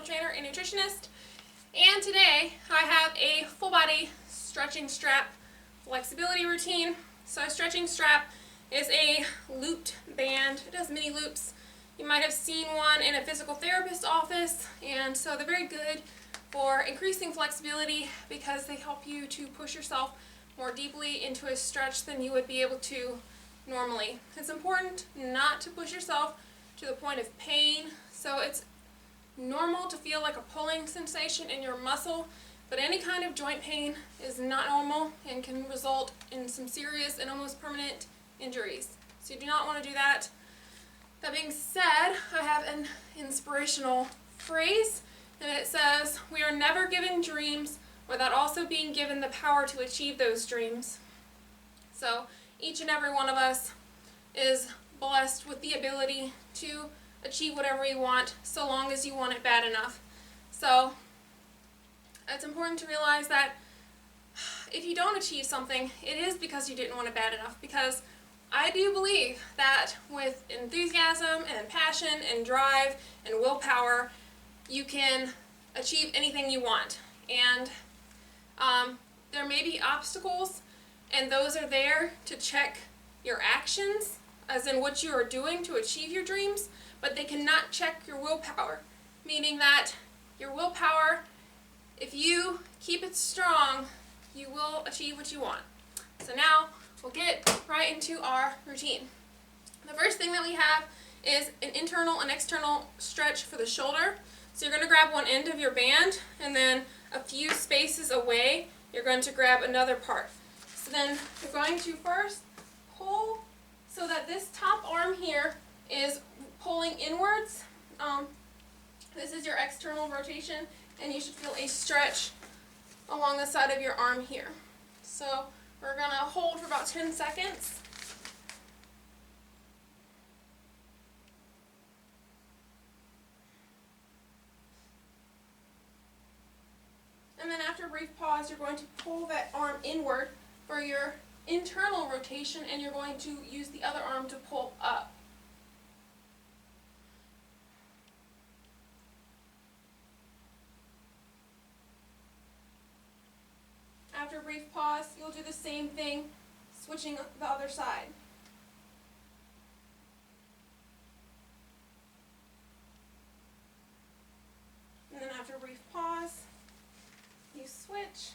trainer and nutritionist, and today I have a full body stretching strap flexibility routine. So a stretching strap is a looped band. It has mini loops. You might have seen one in a physical therapist's office, and so they're very good for increasing flexibility because they help you to push yourself more deeply into a stretch than you would be able to normally. It's important not to push yourself to the point of pain. So it's normal to feel like a pulling sensation in your muscle, but any kind of joint pain is not normal and can result in some serious and almost permanent injuries. So you do not want to do that. That being said, I have an inspirational phrase, and it says, "We are never given dreams without also being given the power to achieve those dreams." So each and every one of us is blessed with the ability to achieve whatever you want, so long as you want it bad enough. So it's important to realize that if you don't achieve something, it is because you didn't want it bad enough. Because I do believe that with enthusiasm and passion and drive and willpower, you can achieve anything you want. And there may be obstacles, and those are there to check your actions, as in what you are doing to achieve your dreams, but they cannot check your willpower, meaning that your willpower, if you keep it strong, you will achieve what you want. So now we'll get right into our routine. The first thing that we have is an internal and external stretch for the shoulder. So you're going to grab one end of your band, and then a few spaces away, you're going to grab another part. So then you're going to first pull so that this top arm here is pulling inwards. This is your external rotation, and you should feel a stretch along the side of your arm here. So we're going to hold for about 10 seconds. And then after a brief pause, you're going to pull that arm inward for your internal rotation, and you're going to use the other arm to pull up. After a brief pause, you'll do the same thing, switching the other side. And then after a brief pause, you switch.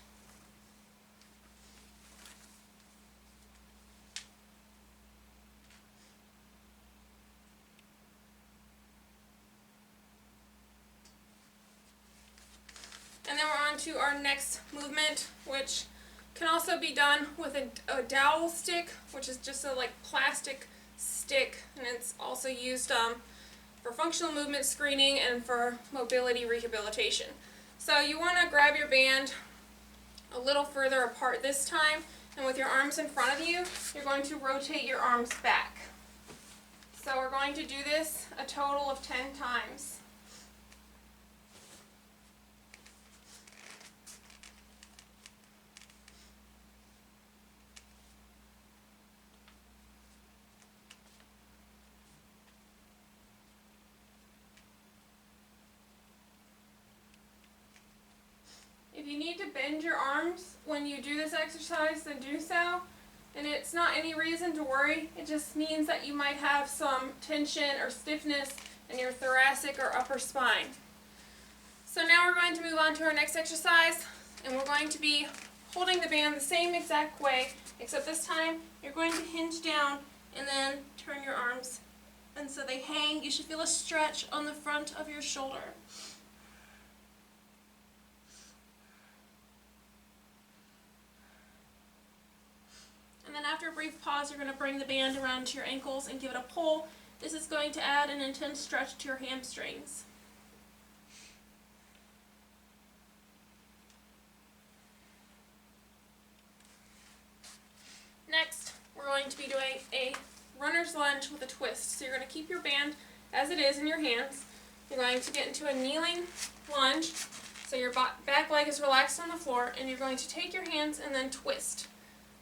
And then we're on to our next movement, which can also be done with a dowel stick, which is just a plastic stick, and it's also used for functional movement screening and for mobility rehabilitation. So you want to grab your band a little further apart this time, and with your arms in front of you, you're going to rotate your arms back. So we're going to do this a total of 10 times. If you need to bend your arms when you do this exercise, then do so. And it's not any reason to worry. It just means that you might have some tension or stiffness in your thoracic or upper spine. So now we're going to move on to our next exercise, and we're going to be holding the band the same exact way, except this time you're going to hinge down and then turn your arms. And so they hang. You should feel a stretch on the front of your shoulder. And then after a brief pause, you're going to bring the band around to your ankles and give it a pull. This is going to add an intense stretch to your hamstrings. Next, we're going to be doing a runner's lunge with a twist. So you're going to keep your band as it is in your hands. You're going to get into a kneeling lunge. So your back leg is relaxed on the floor, and you're going to take your hands and then twist.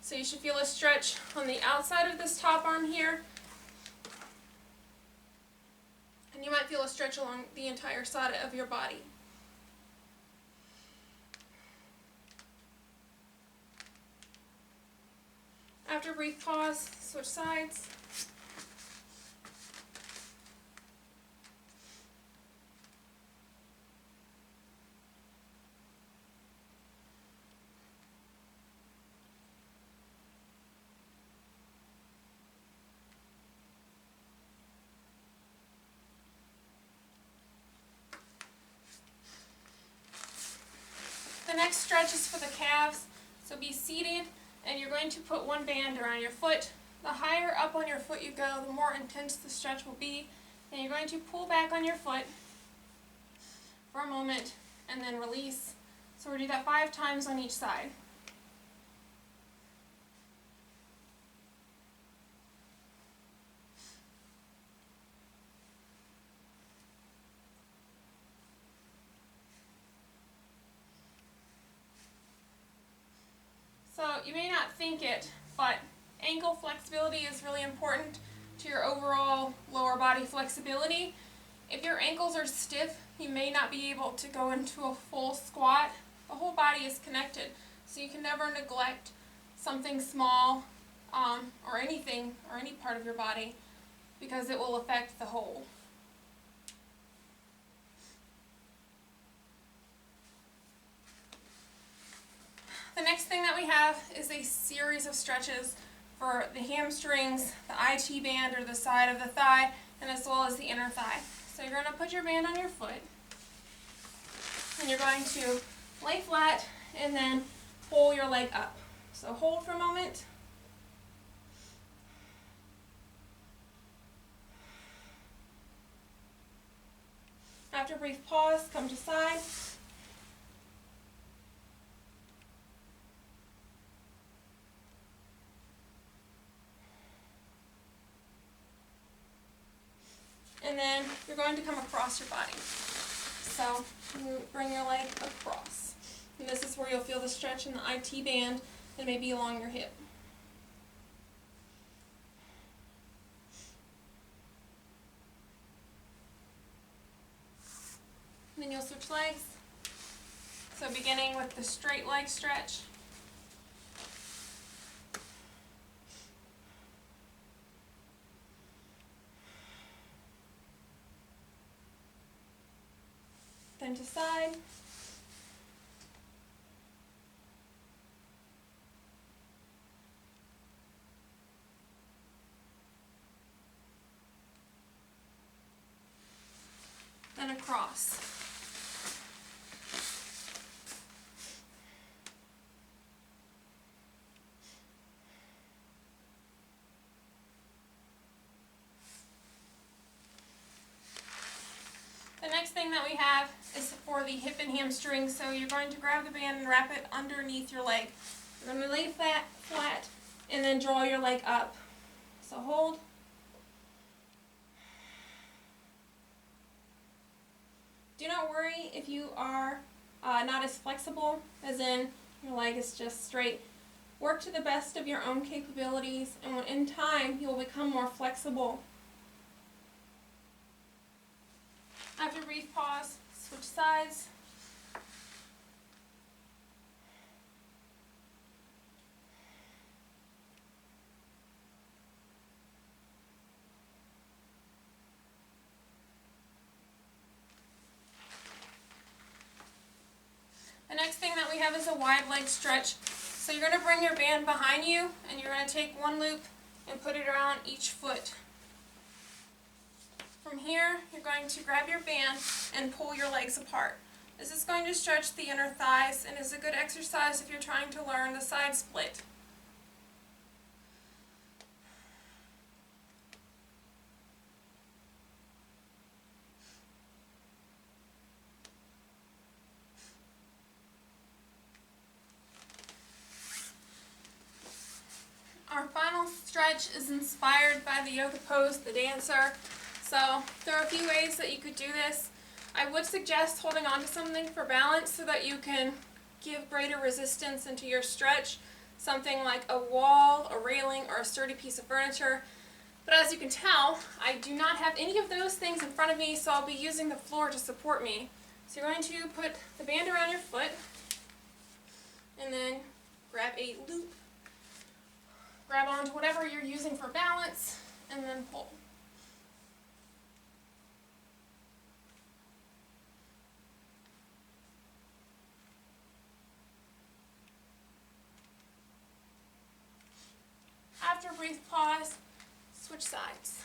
So you should feel a stretch on the outside of this top arm here, and you might feel a stretch along the entire side of your body. After a brief pause, switch sides. The next stretch is for the calves, so be seated and you're going to put one band around your foot. The higher up on your foot you go, the more intense the stretch will be. And you're going to pull back on your foot for a moment and then release. So we'll do that 5 times on each side. So you may not think it, but ankle flexibility is really important to your overall lower body flexibility. If your ankles are stiff, you may not be able to go into a full squat. The whole body is connected, so you can never neglect something small or anything or any part of your body because it will affect the whole. The next thing that we have is a series of stretches for the hamstrings, the IT band or the side of the thigh, and as well as the inner thigh. So you're going to put your band on your foot, and you're going to lay flat and then pull your leg up. So hold for a moment. After a brief pause, come to side. And then you're going to come across your body. So you bring your leg across. And this is where you'll feel the stretch in the IT band and maybe along your hip. And then you'll switch legs. So beginning with the straight leg stretch. Then to side. Then across. The next thing that we have is for the hip and hamstring. So you're going to grab the band and wrap it underneath your leg. You're going to lay flat and then draw your leg up. So hold. Do not worry if you are not as flexible, as in your leg is just straight. Work to the best of your own capabilities, and in time you'll become more flexible. After a brief pause, switch sides. The next thing that we have is a wide leg stretch. So you're going to bring your band behind you and you're going to take one loop and put it around each foot. From here, you're going to grab your band and pull your legs apart. This is going to stretch the inner thighs and is a good exercise if you're trying to learn the side split. Our final stretch is inspired by the yoga pose, the dancer. So there are a few ways that you could do this. I would suggest holding on to something for balance so that you can give greater resistance into your stretch. Something like a wall, a railing, or a sturdy piece of furniture. But as you can tell, I do not have any of those things in front of me, so I'll be using the floor to support me. So you're going to put the band around your foot and then grab a loop Grab onto whatever you're using for balance, and then pull. After a brief pause, switch sides.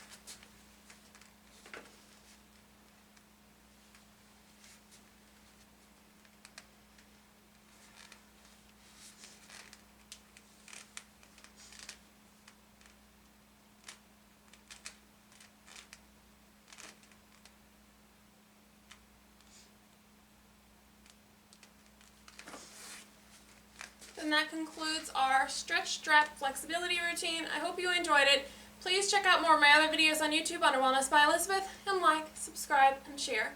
And that concludes our stretch strap flexibility routine. I hope you enjoyed it. Please check out more of my other videos on YouTube under Wellness by Elizabeth, and like, subscribe, and share.